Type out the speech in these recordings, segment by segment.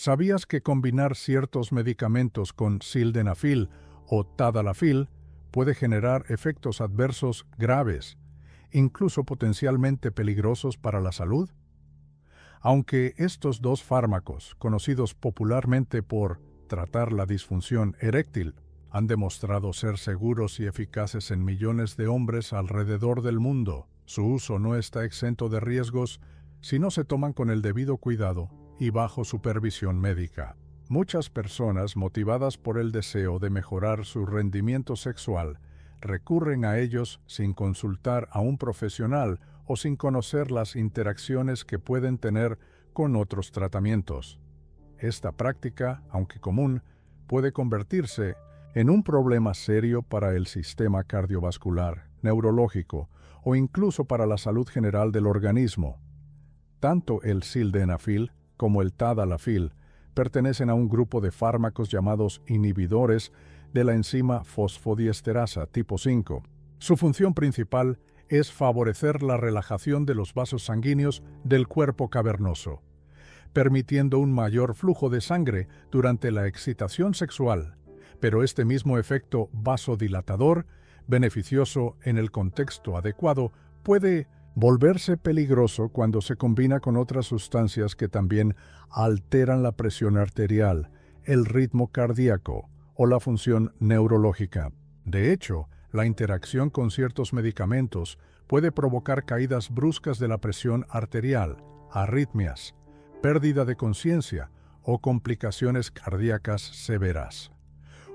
¿Sabías que combinar ciertos medicamentos con sildenafil o tadalafil puede generar efectos adversos graves, incluso potencialmente peligrosos para la salud? Aunque estos dos fármacos, conocidos popularmente por tratar la disfunción eréctil, han demostrado ser seguros y eficaces en millones de hombres alrededor del mundo, su uso no está exento de riesgos si no se toman con el debido cuidado y bajo supervisión médica. Muchas personas, motivadas por el deseo de mejorar su rendimiento sexual, recurren a ellos sin consultar a un profesional o sin conocer las interacciones que pueden tener con otros tratamientos. Esta práctica, aunque común, puede convertirse en un problema serio para el sistema cardiovascular, neurológico o incluso para la salud general del organismo. Tanto el sildenafil como el tadalafil pertenecen a un grupo de fármacos llamados inhibidores de la enzima fosfodiesterasa tipo 5. Su función principal es favorecer la relajación de los vasos sanguíneos del cuerpo cavernoso, permitiendo un mayor flujo de sangre durante la excitación sexual, pero este mismo efecto vasodilatador, beneficioso en el contexto adecuado, puede volverse peligroso cuando se combina con otras sustancias que también alteran la presión arterial, el ritmo cardíaco o la función neurológica. De hecho, la interacción con ciertos medicamentos puede provocar caídas bruscas de la presión arterial, arritmias, pérdida de conciencia o complicaciones cardíacas severas.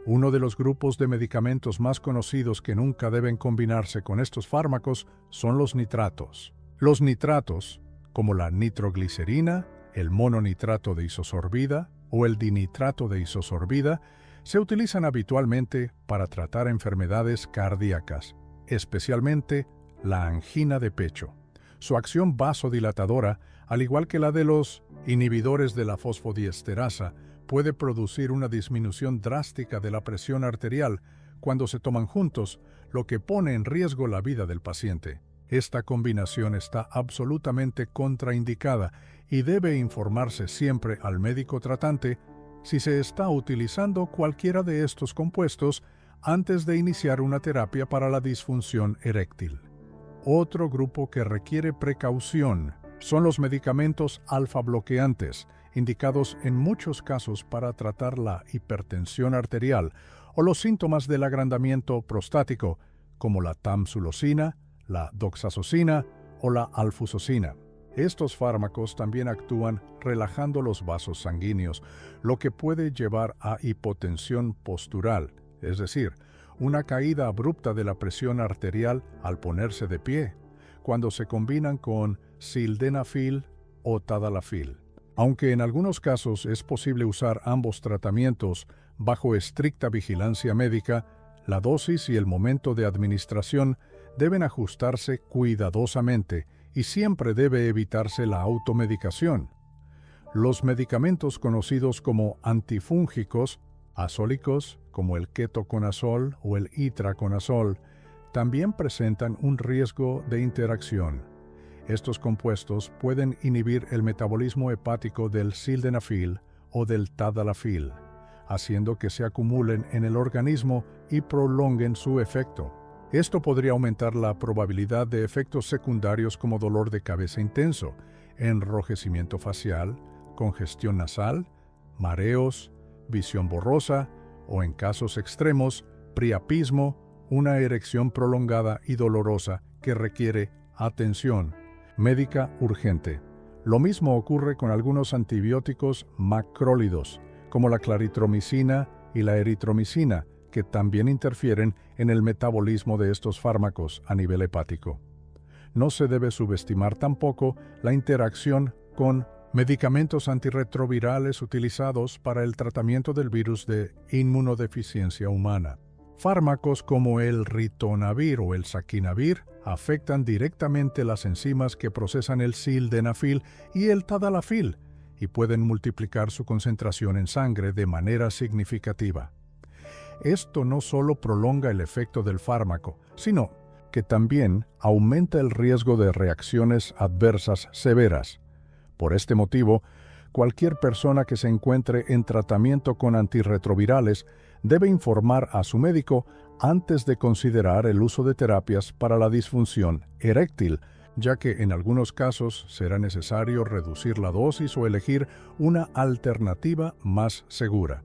Uno de los grupos de medicamentos más conocidos que nunca deben combinarse con estos fármacos son los nitratos. Los nitratos, como la nitroglicerina, el mononitrato de isosorbida o el dinitrato de isosorbida, se utilizan habitualmente para tratar enfermedades cardíacas, especialmente la angina de pecho. Su acción vasodilatadora, al igual que la de los inhibidores de la fosfodiesterasa, puede producir una disminución drástica de la presión arterial cuando se toman juntos, lo que pone en riesgo la vida del paciente. Esta combinación está absolutamente contraindicada y debe informarse siempre al médico tratante si se está utilizando cualquiera de estos compuestos antes de iniciar una terapia para la disfunción eréctil. Otro grupo que requiere precaución son los medicamentos alfa-bloqueantes, indicados en muchos casos para tratar la hipertensión arterial o los síntomas del agrandamiento prostático, como la tamsulosina, la doxazosina o la alfuzoxina. Estos fármacos también actúan relajando los vasos sanguíneos, lo que puede llevar a hipotensión postural, es decir, una caída abrupta de la presión arterial al ponerse de pie, cuando se combinan con sildenafil o tadalafil. Aunque en algunos casos es posible usar ambos tratamientos bajo estricta vigilancia médica, la dosis y el momento de administración deben ajustarse cuidadosamente y siempre debe evitarse la automedicación. Los medicamentos conocidos como antifúngicos, azólicos, como el ketoconazol o el itraconazol, también presentan un riesgo de interacción. Estos compuestos pueden inhibir el metabolismo hepático del sildenafil o del tadalafil, haciendo que se acumulen en el organismo y prolonguen su efecto. Esto podría aumentar la probabilidad de efectos secundarios como dolor de cabeza intenso, enrojecimiento facial, congestión nasal, mareos, visión borrosa o, en casos extremos, priapismo, una erección prolongada y dolorosa que requiere atención médica urgente. Lo mismo ocurre con algunos antibióticos macrólidos, como la claritromicina y la eritromicina, que también interfieren en el metabolismo de estos fármacos a nivel hepático. No se debe subestimar tampoco la interacción con medicamentos antirretrovirales utilizados para el tratamiento del virus de inmunodeficiencia humana. Fármacos como el ritonavir o el saquinavir afectan directamente las enzimas que procesan el sildenafil y el tadalafil y pueden multiplicar su concentración en sangre de manera significativa. Esto no solo prolonga el efecto del fármaco, sino que también aumenta el riesgo de reacciones adversas severas. Por este motivo, cualquier persona que se encuentre en tratamiento con antirretrovirales debe informar a su médico antes de considerar el uso de terapias para la disfunción eréctil, ya que en algunos casos será necesario reducir la dosis o elegir una alternativa más segura.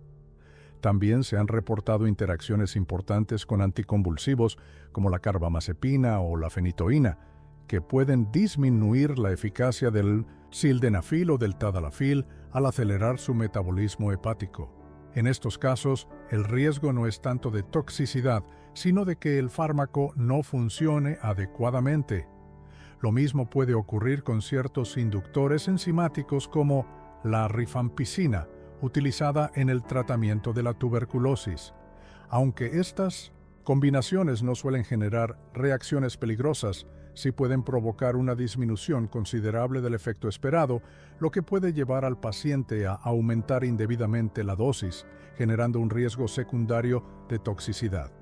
También se han reportado interacciones importantes con anticonvulsivos como la carbamazepina o la fenitoína, que pueden disminuir la eficacia del sildenafil o del tadalafil al acelerar su metabolismo hepático. En estos casos, el riesgo no es tanto de toxicidad, sino de que el fármaco no funcione adecuadamente. Lo mismo puede ocurrir con ciertos inductores enzimáticos como la rifampicina, utilizada en el tratamiento de la tuberculosis. Aunque estas combinaciones no suelen generar reacciones peligrosas, sí pueden provocar una disminución considerable del efecto esperado, lo que puede llevar al paciente a aumentar indebidamente la dosis, generando un riesgo secundario de toxicidad.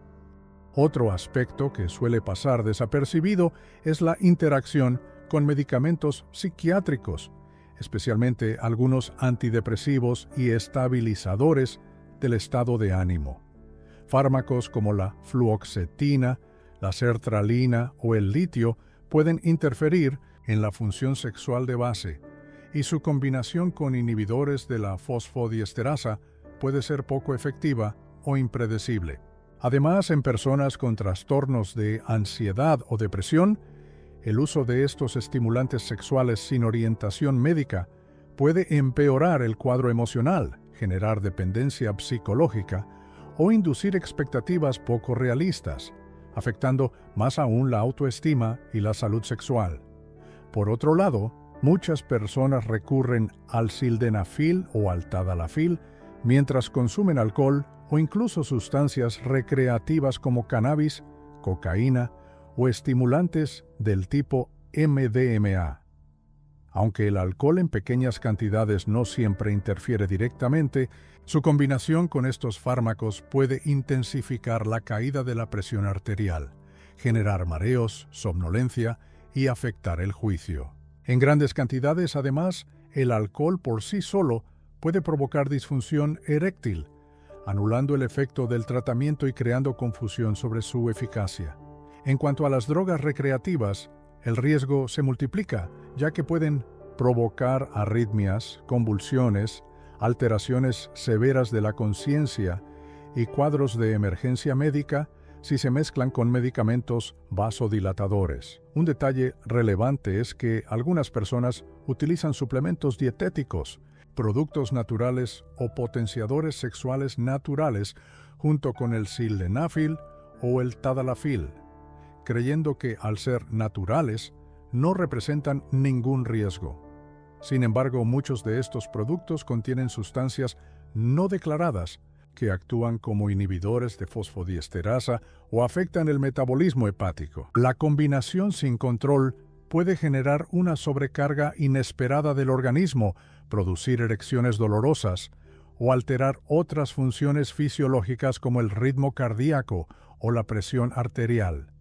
Otro aspecto que suele pasar desapercibido es la interacción con medicamentos psiquiátricos, especialmente algunos antidepresivos y estabilizadores del estado de ánimo. Fármacos como la fluoxetina, la sertralina o el litio pueden interferir en la función sexual de base, y su combinación con inhibidores de la fosfodiesterasa puede ser poco efectiva o impredecible. Además, en personas con trastornos de ansiedad o depresión, el uso de estos estimulantes sexuales sin orientación médica puede empeorar el cuadro emocional, generar dependencia psicológica o inducir expectativas poco realistas, afectando más aún la autoestima y la salud sexual. Por otro lado, muchas personas recurren al sildenafil o al tadalafil mientras consumen alcohol o incluso sustancias recreativas como cannabis, cocaína o estimulantes del tipo MDMA. Aunque el alcohol en pequeñas cantidades no siempre interfiere directamente, su combinación con estos fármacos puede intensificar la caída de la presión arterial, generar mareos, somnolencia y afectar el juicio. En grandes cantidades, además, el alcohol por sí solo puede provocar disfunción eréctil, anulando el efecto del tratamiento y creando confusión sobre su eficacia. En cuanto a las drogas recreativas, el riesgo se multiplica, ya que pueden provocar arritmias, convulsiones, alteraciones severas de la conciencia y cuadros de emergencia médica si se mezclan con medicamentos vasodilatadores. Un detalle relevante es que algunas personas utilizan suplementos dietéticos, productos naturales o potenciadores sexuales naturales junto con el sildenafil o el tadalafil, creyendo que al ser naturales no representan ningún riesgo. Sin embargo, muchos de estos productos contienen sustancias no declaradas que actúan como inhibidores de fosfodiesterasa o afectan el metabolismo hepático. La combinación sin control puede generar una sobrecarga inesperada del organismo, producir erecciones dolorosas o alterar otras funciones fisiológicas como el ritmo cardíaco o la presión arterial.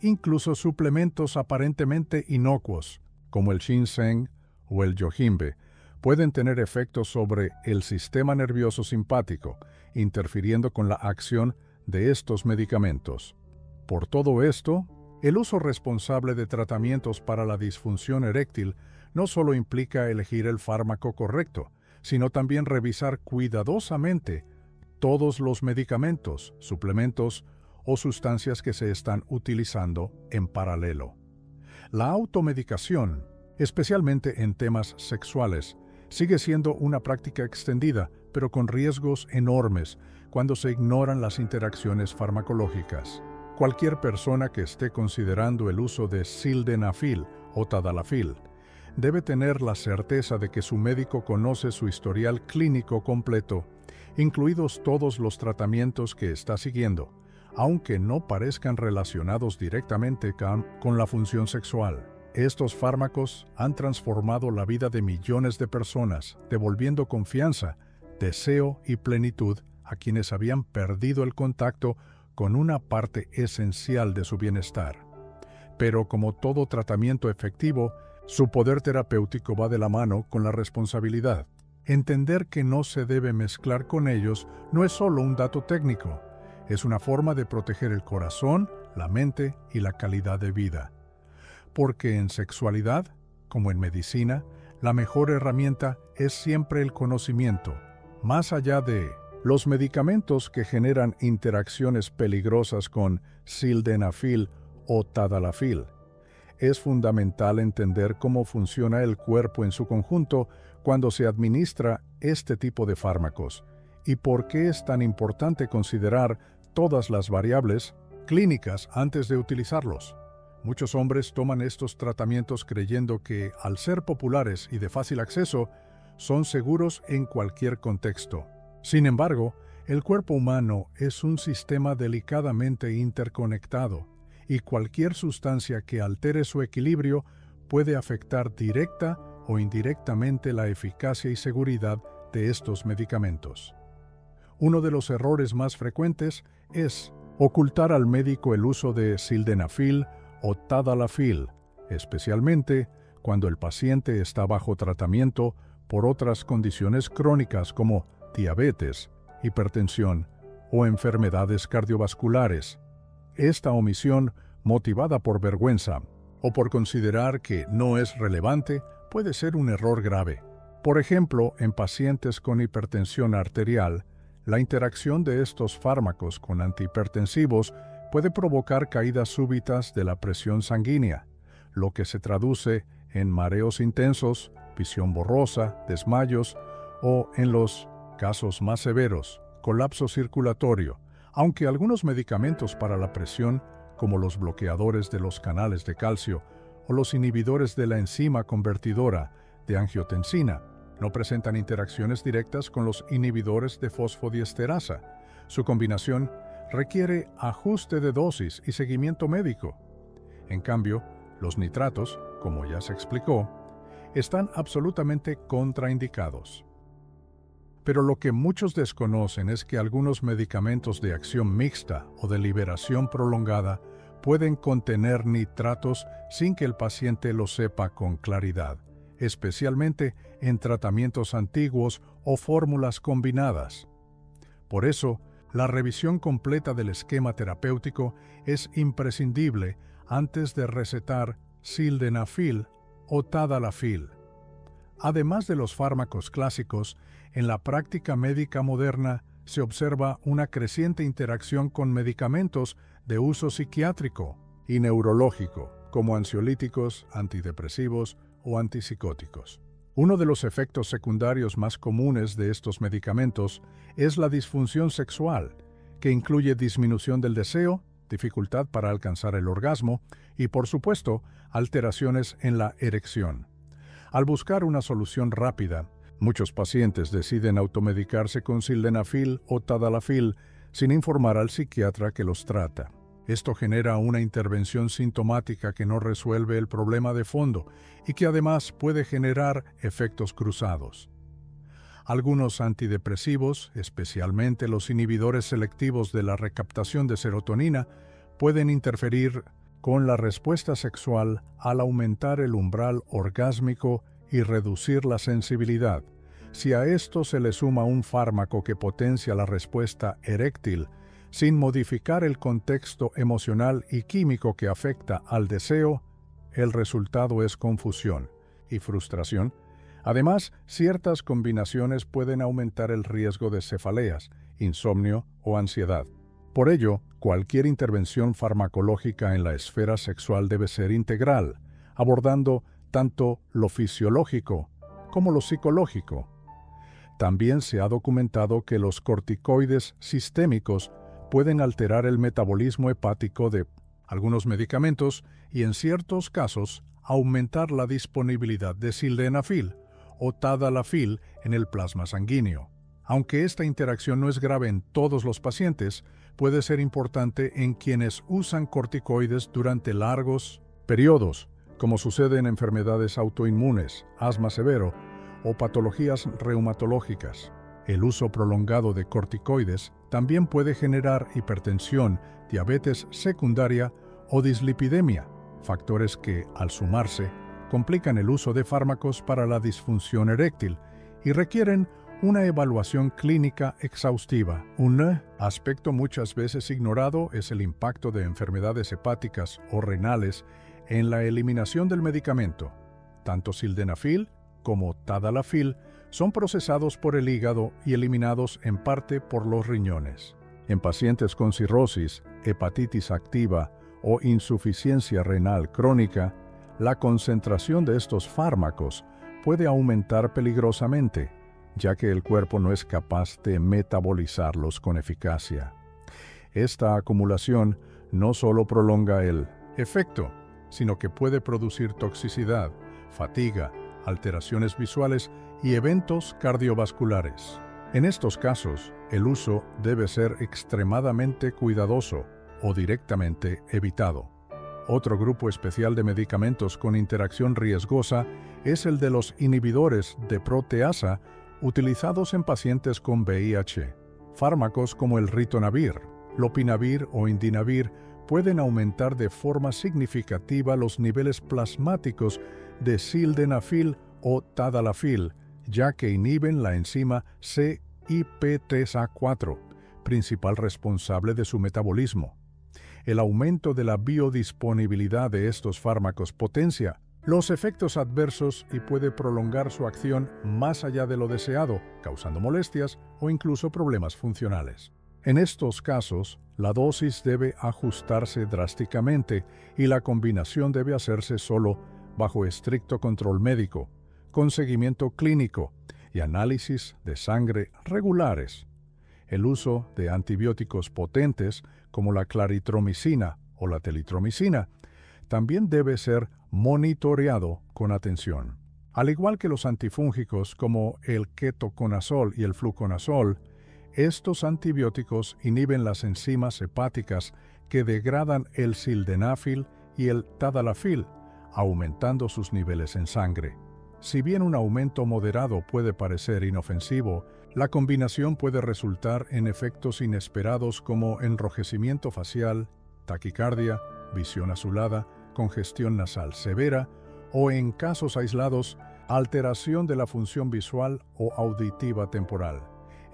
Incluso suplementos aparentemente inocuos, como el ginseng o el yohimbe, pueden tener efectos sobre el sistema nervioso simpático, interfiriendo con la acción de estos medicamentos. Por todo esto, el uso responsable de tratamientos para la disfunción eréctil no solo implica elegir el fármaco correcto, sino también revisar cuidadosamente todos los medicamentos, suplementos o sustancias que se están utilizando en paralelo. La automedicación, especialmente en temas sexuales, sigue siendo una práctica extendida, pero con riesgos enormes cuando se ignoran las interacciones farmacológicas. Cualquier persona que esté considerando el uso de sildenafil o tadalafil debe tener la certeza de que su médico conoce su historial clínico completo, incluidos todos los tratamientos que está siguiendo, aunque no parezcan relacionados directamente con la función sexual. Estos fármacos han transformado la vida de millones de personas, devolviendo confianza, deseo y plenitud a quienes habían perdido el contacto con una parte esencial de su bienestar. Pero como todo tratamiento efectivo, su poder terapéutico va de la mano con la responsabilidad. Entender que no se debe mezclar con ellos no es solo un dato técnico, es una forma de proteger el corazón, la mente y la calidad de vida. Porque en sexualidad, como en medicina, la mejor herramienta es siempre el conocimiento, más allá de los medicamentos que generan interacciones peligrosas con sildenafil o tadalafil. Es fundamental entender cómo funciona el cuerpo en su conjunto cuando se administra este tipo de fármacos y por qué es tan importante considerar todas las variables clínicas antes de utilizarlos. Muchos hombres toman estos tratamientos creyendo que, al ser populares y de fácil acceso, son seguros en cualquier contexto. Sin embargo, el cuerpo humano es un sistema delicadamente interconectado y cualquier sustancia que altere su equilibrio puede afectar directa o indirectamente la eficacia y seguridad de estos medicamentos. Uno de los errores más frecuentes es ocultar al médico el uso de sildenafil o tadalafil, especialmente cuando el paciente está bajo tratamiento por otras condiciones crónicas como diabetes, hipertensión o enfermedades cardiovasculares. Esta omisión, motivada por vergüenza o por considerar que no es relevante, puede ser un error grave. Por ejemplo, en pacientes con hipertensión arterial, la interacción de estos fármacos con antihipertensivos puede provocar caídas súbitas de la presión sanguínea, lo que se traduce en mareos intensos, visión borrosa, desmayos o, en los casos más severos, colapso circulatorio, aunque algunos medicamentos para la presión, como los bloqueadores de los canales de calcio o los inhibidores de la enzima convertidora de angiotensina, no presentan interacciones directas con los inhibidores de fosfodiesterasa. Su combinación requiere ajuste de dosis y seguimiento médico. En cambio, los nitratos, como ya se explicó, están absolutamente contraindicados. Pero lo que muchos desconocen es que algunos medicamentos de acción mixta o de liberación prolongada pueden contener nitratos sin que el paciente lo sepa con claridad, especialmente en tratamientos antiguos o fórmulas combinadas. Por eso, la revisión completa del esquema terapéutico es imprescindible antes de recetar sildenafil o tadalafil. Además de los fármacos clásicos, en la práctica médica moderna se observa una creciente interacción con medicamentos de uso psiquiátrico y neurológico, como ansiolíticos, antidepresivos o antipsicóticos. Uno de los efectos secundarios más comunes de estos medicamentos es la disfunción sexual, que incluye disminución del deseo, dificultad para alcanzar el orgasmo y, por supuesto, alteraciones en la erección. Al buscar una solución rápida, muchos pacientes deciden automedicarse con sildenafil o tadalafil sin informar al psiquiatra que los trata. Esto genera una intervención sintomática que no resuelve el problema de fondo y que además puede generar efectos cruzados. Algunos antidepresivos, especialmente los inhibidores selectivos de la recaptación de serotonina, pueden interferir con la respuesta sexual al aumentar el umbral orgásmico y reducir la sensibilidad. Si a esto se le suma un fármaco que potencia la respuesta eréctil, sin modificar el contexto emocional y químico que afecta al deseo, el resultado es confusión y frustración. Además, ciertas combinaciones pueden aumentar el riesgo de cefaleas, insomnio o ansiedad. Por ello, cualquier intervención farmacológica en la esfera sexual debe ser integral, abordando tanto lo fisiológico como lo psicológico. También se ha documentado que los corticoides sistémicos pueden alterar el metabolismo hepático de algunos medicamentos y, en ciertos casos, aumentar la disponibilidad de sildenafil o tadalafil en el plasma sanguíneo. Aunque esta interacción no es grave en todos los pacientes, puede ser importante en quienes usan corticoides durante largos periodos, como sucede en enfermedades autoinmunes, asma severo o patologías reumatológicas. El uso prolongado de corticoides también puede generar hipertensión, diabetes secundaria o dislipidemia, factores que, al sumarse, complican el uso de fármacos para la disfunción eréctil y requieren una evaluación clínica exhaustiva. Un aspecto muchas veces ignorado es el impacto de enfermedades hepáticas o renales en la eliminación del medicamento. Tanto sildenafil como tadalafil son procesados por el hígado y eliminados en parte por los riñones. En pacientes con cirrosis, hepatitis activa o insuficiencia renal crónica, la concentración de estos fármacos puede aumentar peligrosamente, ya que el cuerpo no es capaz de metabolizarlos con eficacia. Esta acumulación no solo prolonga el efecto, sino que puede producir toxicidad, fatiga, alteraciones visuales y eventos cardiovasculares. En estos casos, el uso debe ser extremadamente cuidadoso o directamente evitado. Otro grupo especial de medicamentos con interacción riesgosa es el de los inhibidores de proteasa utilizados en pacientes con VIH. Fármacos como el ritonavir, lopinavir o indinavir pueden aumentar de forma significativa los niveles plasmáticos de sildenafil o tadalafil, ya que inhiben la enzima CYP3A4, principal responsable de su metabolismo. El aumento de la biodisponibilidad de estos fármacos potencia los efectos adversos y puede prolongar su acción más allá de lo deseado, causando molestias o incluso problemas funcionales. En estos casos, la dosis debe ajustarse drásticamente y la combinación debe hacerse solo bajo estricto control médico, con seguimiento clínico y análisis de sangre regulares. El uso de antibióticos potentes como la claritromicina o la telitromicina también debe ser monitoreado con atención. Al igual que los antifúngicos como el ketoconazol y el fluconazol, estos antibióticos inhiben las enzimas hepáticas que degradan el sildenafil y el tadalafil, aumentando sus niveles en sangre. Si bien un aumento moderado puede parecer inofensivo, la combinación puede resultar en efectos inesperados como enrojecimiento facial, taquicardia, visión azulada, congestión nasal severa o, en casos aislados, alteración de la función visual o auditiva temporal.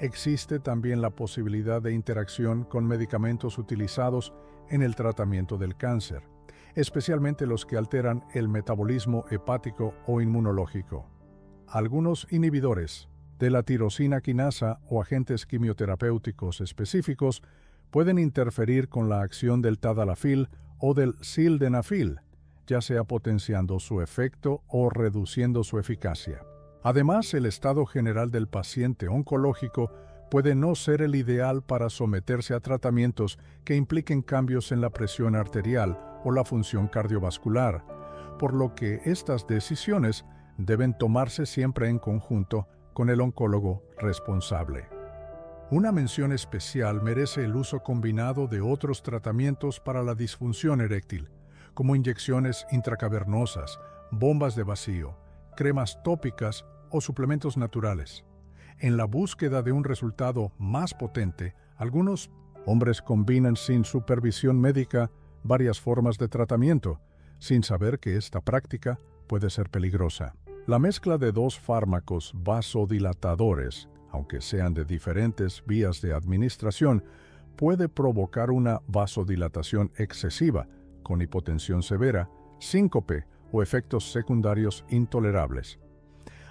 Existe también la posibilidad de interacción con medicamentos utilizados en el tratamiento del cáncer, especialmente los que alteran el metabolismo hepático o inmunológico. Algunos inhibidores de la tirosina quinasa o agentes quimioterapéuticos específicos pueden interferir con la acción del tadalafil o del sildenafil, ya sea potenciando su efecto o reduciendo su eficacia. Además, el estado general del paciente oncológico puede no ser el ideal para someterse a tratamientos que impliquen cambios en la presión arterial o la función cardiovascular, por lo que estas decisiones deben tomarse siempre en conjunto con el oncólogo responsable. Una mención especial merece el uso combinado de otros tratamientos para la disfunción eréctil, como inyecciones intracavernosas, bombas de vacío, cremas tópicas o suplementos naturales. En la búsqueda de un resultado más potente, algunos hombres combinan sin supervisión médica varias formas de tratamiento, sin saber que esta práctica puede ser peligrosa. La mezcla de dos fármacos vasodilatadores, aunque sean de diferentes vías de administración, puede provocar una vasodilatación excesiva, con hipotensión severa, síncope o efectos secundarios intolerables.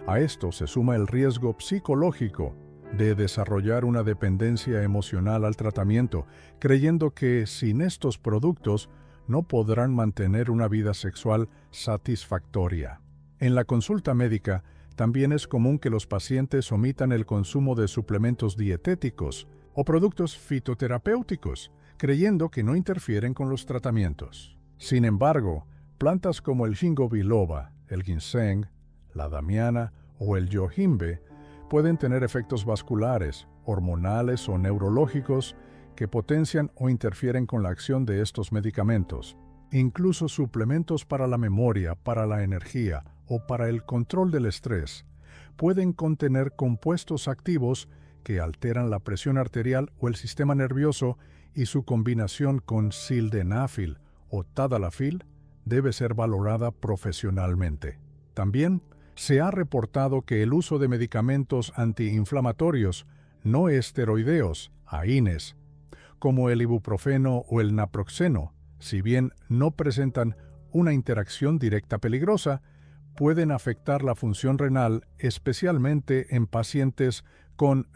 A esto se suma el riesgo psicológico de desarrollar una dependencia emocional al tratamiento, creyendo que sin estos productos no podrán mantener una vida sexual satisfactoria. En la consulta médica, también es común que los pacientes omitan el consumo de suplementos dietéticos o productos fitoterapéuticos, creyendo que no interfieren con los tratamientos. Sin embargo, plantas como el ginkgo biloba, el ginseng, la damiana o el yohimbe pueden tener efectos vasculares, hormonales o neurológicos que potencian o interfieren con la acción de estos medicamentos. Incluso suplementos para la memoria, para la energía o para el control del estrés pueden contener compuestos activos que alteran la presión arterial o el sistema nervioso, y su combinación con sildenafil o tadalafil debe ser valorada profesionalmente. También Se ha reportado que el uso de medicamentos antiinflamatorios no esteroideos, AINES, como el ibuprofeno o el naproxeno, si bien no presentan una interacción directa peligrosa, pueden afectar la función renal, especialmente en pacientes con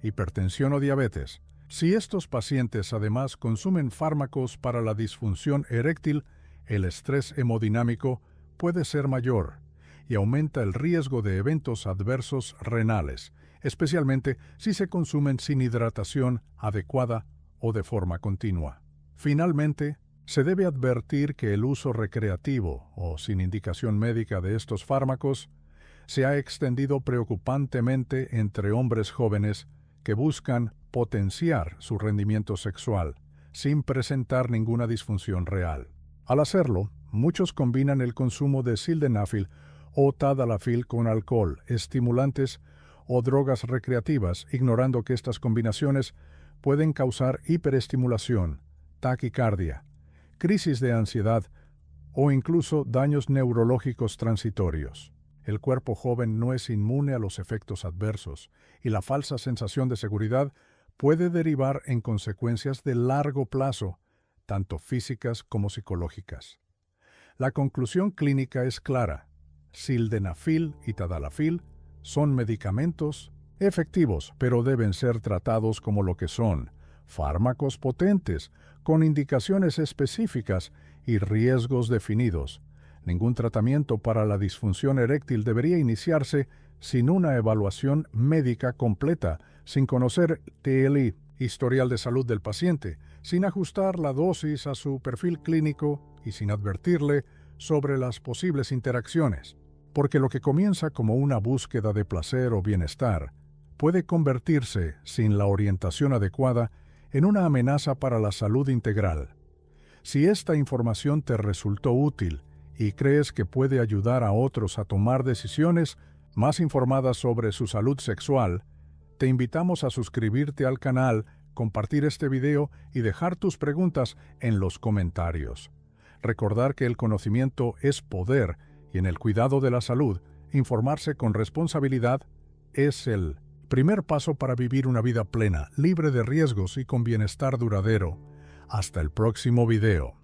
hipertensión o diabetes. Si estos pacientes además consumen fármacos para la disfunción eréctil, el estrés hemodinámico puede ser mayor y aumenta el riesgo de eventos adversos renales, especialmente si se consumen sin hidratación adecuada o de forma continua. Finalmente, se debe advertir que el uso recreativo o sin indicación médica de estos fármacos se ha extendido preocupantemente entre hombres jóvenes que buscan potenciar su rendimiento sexual sin presentar ninguna disfunción real. Al hacerlo, muchos combinan el consumo de sildenafil o tadalafil con alcohol, estimulantes o drogas recreativas, ignorando que estas combinaciones pueden causar hiperestimulación, taquicardia, crisis de ansiedad o incluso daños neurológicos transitorios. El cuerpo joven no es inmune a los efectos adversos y la falsa sensación de seguridad puede derivar en consecuencias de largo plazo, tanto físicas como psicológicas. La conclusión clínica es clara: sildenafil y tadalafil son medicamentos efectivos, pero deben ser tratados como lo que son: fármacos potentes, con indicaciones específicas y riesgos definidos. Ningún tratamiento para la disfunción eréctil debería iniciarse sin una evaluación médica completa, sin conocer TLI, historial de salud del paciente, sin ajustar la dosis a su perfil clínico y sin advertirle sobre las posibles interacciones. Porque lo que comienza como una búsqueda de placer o bienestar puede convertirse, sin la orientación adecuada, en una amenaza para la salud integral. Si esta información te resultó útil y crees que puede ayudar a otros a tomar decisiones más informadas sobre su salud sexual, te invitamos a suscribirte al canal, compartir este video y dejar tus preguntas en los comentarios. Recordar que el conocimiento es poder y en el cuidado de la salud, informarse con responsabilidad es el primer paso para vivir una vida plena, libre de riesgos y con bienestar duradero. Hasta el próximo video.